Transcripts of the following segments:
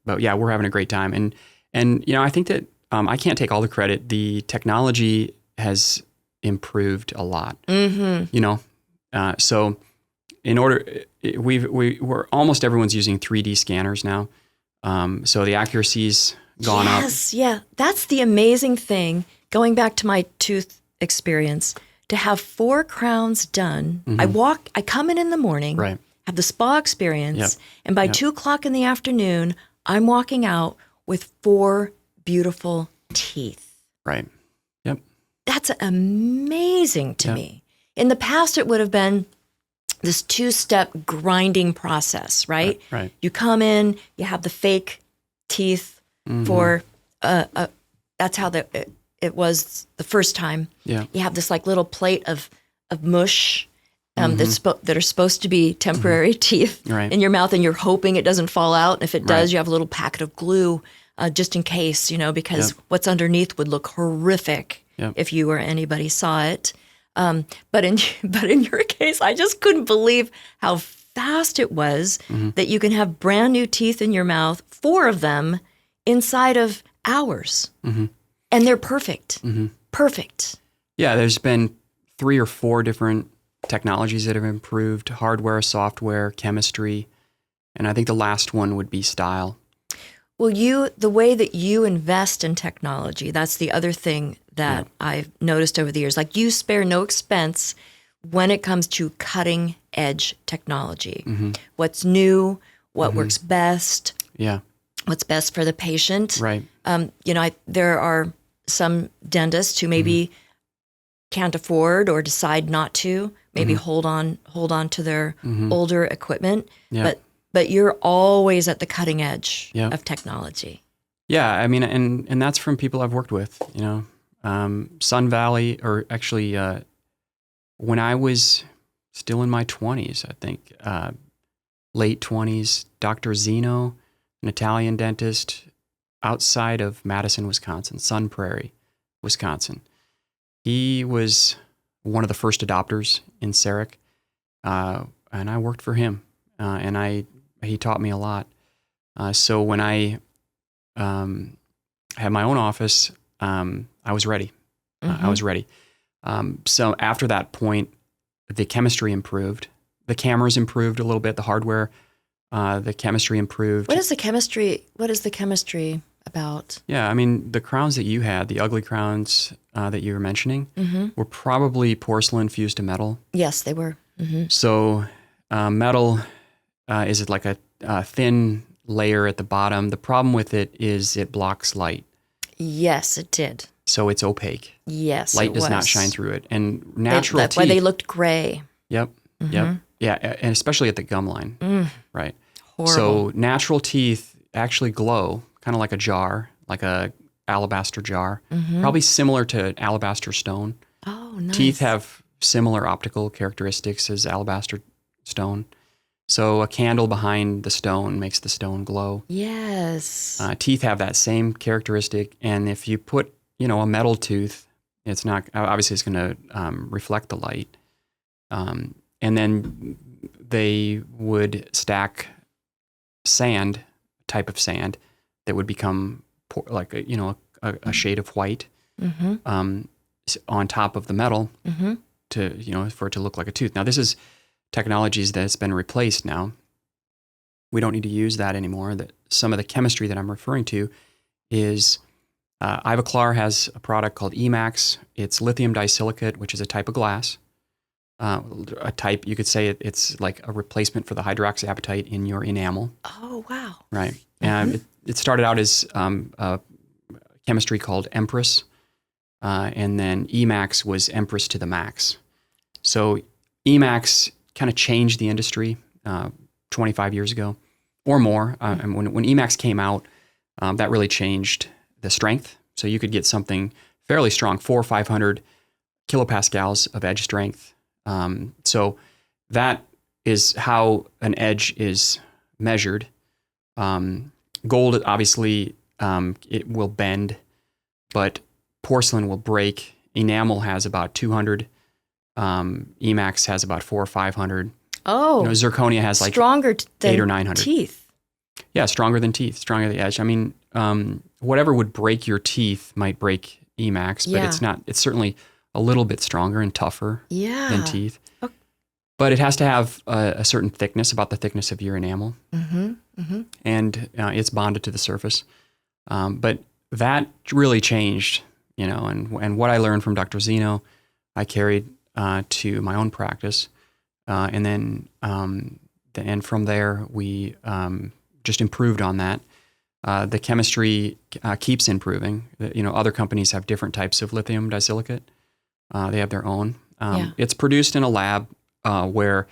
but yeah, we're having a great time. And I think that I can't take all the credit. The technology has improved a lot. So in order, we're almost everyone's using 3D scanners now. So the accuracy's gone up. Yes, yeah. That's the amazing thing. Going back to my tooth experience, to have 4 crowns done. I come in the morning, Right. have the spa experience, Yep. and by 2 o'clock in the afternoon, I'm walking out with 4 beautiful teeth. Right. Yep. That's amazing to me. In the past, it would have been this 2-step grinding process, right? Right. You come in, you have the fake teeth for, that's how it was the first time. Yeah. You have this like little plate of mush that are supposed to be temporary teeth in your mouth, and you're hoping it doesn't fall out. And if it does, you have a little packet of glue just in case, because what's underneath would look horrific if you or anybody saw it. But in your case, I just couldn't believe how fast it was that you can have brand new teeth in your mouth, 4 of them, inside of hours. And they're perfect. Perfect. Yeah, there's been 3 or 4 different technologies that have improved: hardware, software, chemistry, and I think the last one would be style. Well, the way that you invest in technology, that's the other thing that I've noticed over the years. Like, you spare no expense when it comes to cutting edge technology. What's new, what works best, what's best for the patient. Right. There are some dentists who maybe can't afford or decide not to, maybe hold on to their older equipment. But you're always at the cutting edge of technology. Yeah, I mean, and that's from people I've worked with. Sun Valley, or actually, when I was still in my 20s, I think, late 20s, Dr. Zeno, an Italian dentist outside of Madison, Wisconsin, Sun Prairie, Wisconsin. He was one of the first adopters in CEREC, and I worked for him, and he taught me a lot. So when I had my own office, I was ready. I was ready. So after that point, the chemistry improved. The cameras improved a little bit. The hardware, the chemistry improved. What is the chemistry about? Yeah, I mean, the crowns that you had, the ugly crowns that you were mentioning, were probably porcelain fused to metal. Yes, they were. So metal is like a thin layer at the bottom. The problem with it is it blocks light. Yes, it did. So it's opaque. Yes, light does not shine through it. And natural teeth. That's why they looked gray. Yep. Yep. Yeah, and especially at the gum line. Right. Horrible. So natural teeth actually glow, kind of like a jar, like a alabaster jar, probably similar to alabaster stone. Oh, nice. Teeth have similar optical characteristics as alabaster stone. So a candle behind the stone makes the stone glow. Yes. Teeth have that same characteristic, and if you put, a metal tooth, it's not, obviously it's going to reflect the light. And then they would stack sand, type of sand, that would become like a shade of white on top of the metal to for it to look like a tooth. Now this is technologies that's been replaced now. We don't need to use that anymore. That some of the chemistry that I'm referring to is Ivoclar has a product called Emax. It's lithium disilicate, which is a type of glass. A type, you could say it's like a replacement for the hydroxyapatite in your enamel. Oh, wow. Right. And it started out as a chemistry called Empress, and then Emax was Empress to the max. So Emax kind of changed the industry 25 years ago or more. And when Emax came out, that really changed the strength. So you could get something fairly strong, 400 or 500 kilopascals of edge strength. So that is how an edge is measured. Gold, obviously, it will bend, but porcelain will break. Enamel has about 200. Emax has about 400 or 500. Oh, zirconia has like stronger than 800 or 900 teeth. Yeah, stronger than teeth, stronger than the edge. I mean, whatever would break your teeth might break Emax, but it's not. It's certainly a little bit stronger and tougher than teeth. Okay. But it has to have a certain thickness, about the thickness of your enamel, and it's bonded to the surface. But that really changed, and what I learned from Dr. Zeno, I carried to my own practice, and then and from there we just improved on that. The chemistry keeps improving. Other companies have different types of lithium disilicate. They have their own. It's produced in a lab where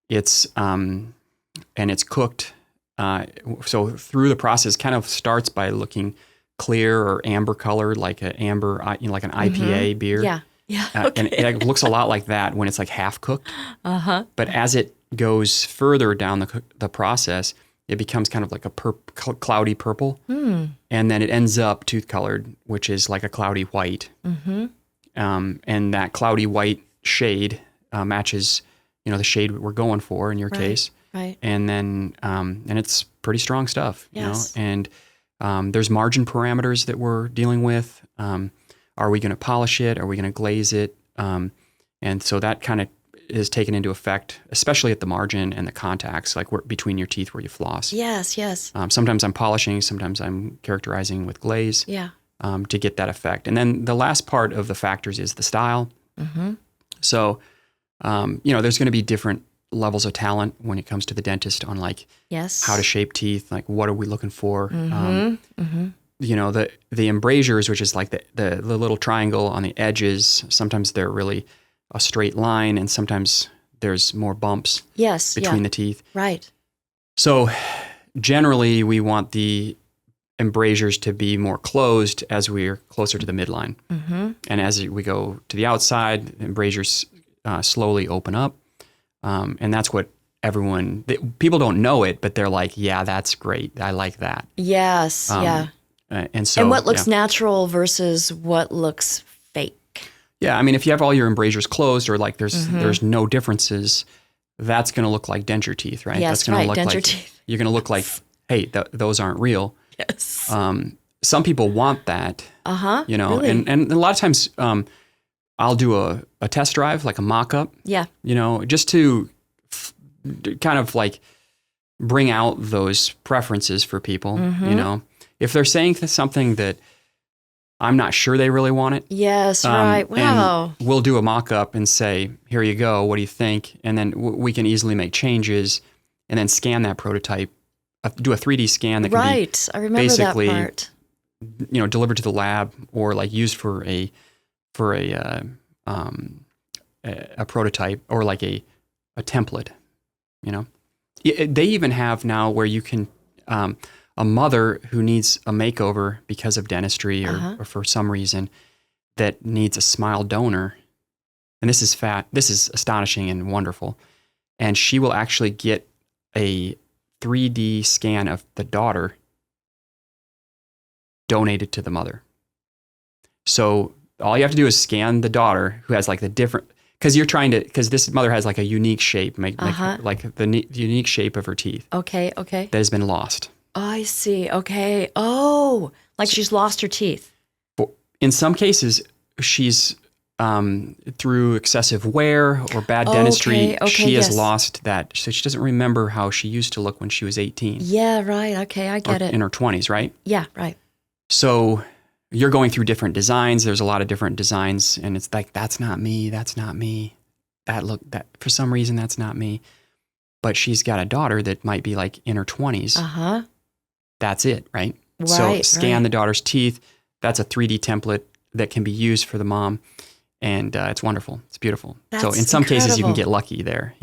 it's and it's cooked. So through the process, kind of starts by looking clear or amber colored, like an amber, like an IPA beer. Yeah. Okay. And it looks a lot like that when it's like half cooked. But as it goes further down the process, it becomes kind of like a cloudy purple, and then it ends up tooth colored, which is like a cloudy white. And that cloudy white shade matches, the shade we're going for in your case. Right. And then and it's pretty strong stuff. Yes. And there's margin parameters that we're dealing with. Are we going to polish it? Are we going to glaze it? And so that kind of is taken into effect, especially at the margin and the contacts, like between your teeth where you floss. Yes. Sometimes I'm polishing, sometimes I'm characterizing with glaze to get that effect. And then the last part of the factors is the style. So, there's going to be different levels of talent when it comes to the dentist on how to shape teeth, like what are we looking for? The embrasures, which is like the little triangle on the edges, sometimes they're really a straight line, and sometimes there's more bumps between the teeth. Right. So generally, we want the embrasures to be more closed as we're closer to the midline. And as we go to the outside, the embrasures slowly open up. And that's what people don't know it, but they're like, yeah, that's great. I like that. Yes, And what looks natural versus what looks fake. Yeah, I mean, if you have all your embrasures closed or like there's no differences, that's going to look like denture teeth, right? Yes, that's going to look denture like teeth. You're going to look like, hey, those aren't real. Yes. Some people want that. Really? And a lot of times I'll do a test drive, like a mock-up. Yeah. Just to kind of like bring out those preferences for people. If they're saying something that I'm not sure they really want it. Yes, right. Wow. And we'll do a mock-up and say, here you go, what do you think? And then we can easily make changes and then scan that prototype, do a 3D scan that can be I remember basically, that part. Delivered to the lab or like used for a prototype or like a template, They even have now where you can, a mother who needs a makeover because of dentistry or for some reason that needs a smile donor. And this is astonishing and wonderful. And she will actually get a 3D scan of the daughter donated to the mother. So all you have to do is scan the daughter who has like the different, because this mother has like a unique shape, like the unique shape of her teeth. Okay. That has been lost. Oh, I see. Okay. Oh, like she's lost her teeth. In some cases, she's through excessive wear or bad dentistry, she has lost that. So she doesn't remember how she used to look when she was 18. Yeah, right. Okay, I get it. In her 20s, right? Yeah, right. So you're going through different designs. There's a lot of different designs, and it's like, that's not me. That for some reason, that's not me. But she's got a daughter that might be like in her 20s. That's it, right? So scan the daughter's teeth. That's a 3D template that can be used for the mom. And it's wonderful. It's beautiful. That's so in some cases, you can incredible. get lucky there,